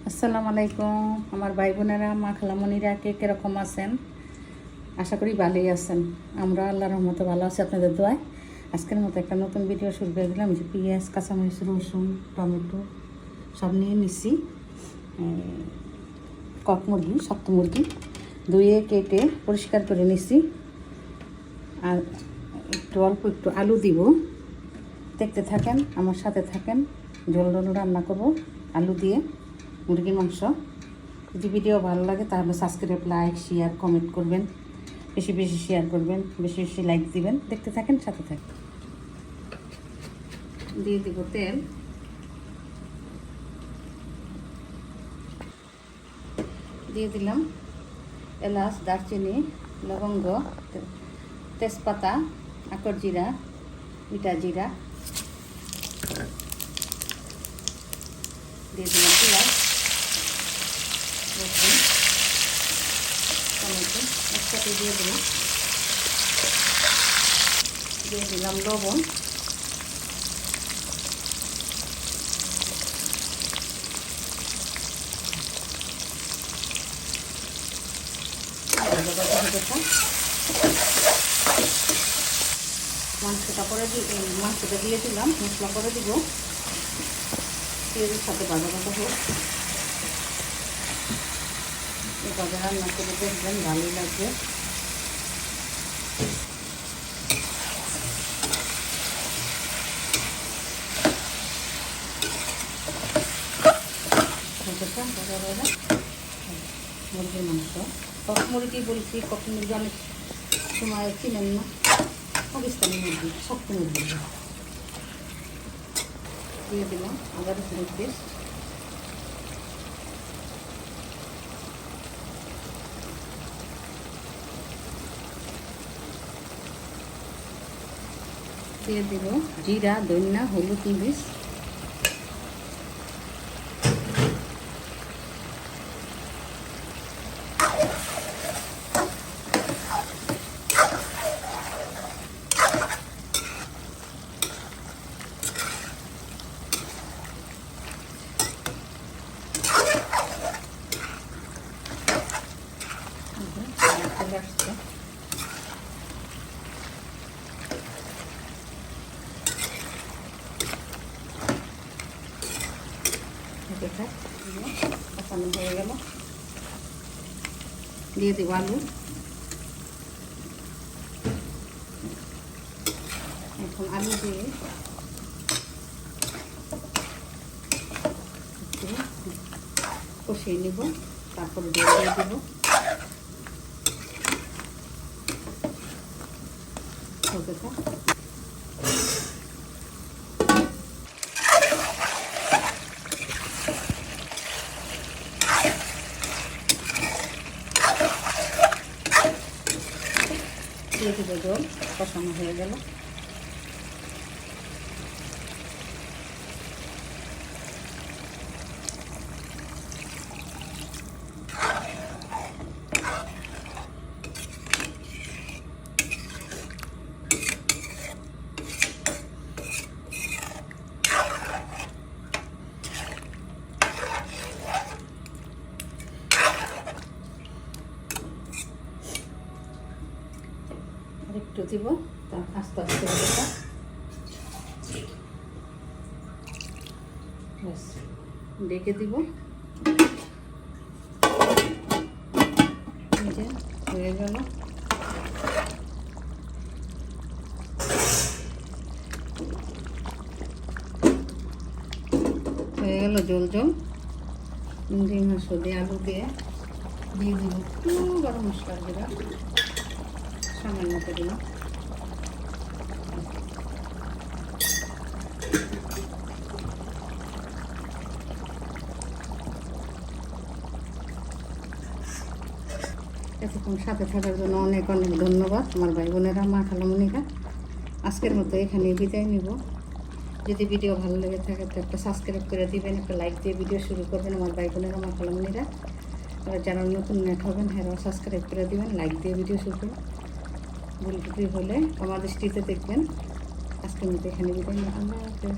আসসালামু আলাইকুম আমার ভাই বোনেরা মা খালামণিরা কে কীরকম আছেন। আশা করি ভালোই আছেন। আমরা আল্লাহর রহমতে ভালো আছি আপনাদের দোয়ায়। আজকের মতো একটা নতুন ভিডিও শুরু করে দিলাম। যে পেঁয়াজ কাঁচামরিচ রসুন টমেটো সব নিয়ে নিছি। কক মুরগি শক্ত মুরগি ধুয়ে কেটে পরিষ্কার করে নিছি। আর অল্প একটু আলু দিব। দেখতে থাকেন, আমার সাথে থাকেন। ঝোল রান্না করব আলু দিয়ে মুরগির মাংস। যদি ভিডিও ভালো লাগে তাহলে সাবস্ক্রাইব লাইক শেয়ার কমেন্ট করবেন, বেশি বেশি শেয়ার করবেন, বেশি বেশি লাইক দিবেন। দেখতে থাকেন, সাথে থাকেন। দিয়ে দিব তেল, দিয়ে দিলাম এলাচ দারচিনি লবঙ্গ তেজপাতা আকর জিরা মিঠা জিরা, দিয়ে দিলাম পেঁয়াজ রসুন টমেটো একসাথে দিয়ে দিলাম লবণ, মাংসটা দিয়ে দিলাম। মশলা করে দিব, পেঁয়াজের সাথে ভাজা ভাজা হোক। এভাবে রান্না করে দেখবেন, ভালোই লাগবে। মুরগির মাংস কক মুরগি বলছি, কক মুরগি অনেক সময় চিনেন না, পাকিস্তানি মুরগি শক্ত মুরগি। দিয়ে দিলাম আদা রসুনের পেস্ট, দিয়ে দিব জিরা ধনিয়া হলুদ মরিচ, কষানো হয়ে গেল। দিয়ে দেবো আলু। এখন আলু দিয়ে কষিয়ে নেব, তারপরে দিয়ে দেব জল। কষানো হয়ে গেল। একটু দিব, আস্তে আস্তে ডেকে দিব। হয়ে গেল। হয়ে গেল জল জল। মুরগির মাংস দিয়ে আলু দিয়ে দিব একটু গরম মশলা দিলাম, সামান্য মতো দিলাম। এতক্ষণ সাথে থাকার জন্য অনেক অনেক ধন্যবাদ আমার ভাই বোনেরা মা খালামণিরা। আজকের মতো এখানে বিদায় নিব। যদি ভিডিও ভালো লেগে থাকে তো একটা সাবস্ক্রাইব করে দিবেন, একটা লাইক দিয়ে ভিডিও শুরু করবেন আমার ভাই বোনেরা মা খালামণিরা। আর যারা নতুন নেট হবেন হ্যাঁ সাবস্ক্রাইব করে দিবেন, লাইক দিয়ে ভিডিও শুরু করবেন। ভুল ত্রুটি হলে আমার দৃষ্টিতে দেখবেন। আজকের মতো এখানে বিদায় নিব। আল্লাহ হাফেজ।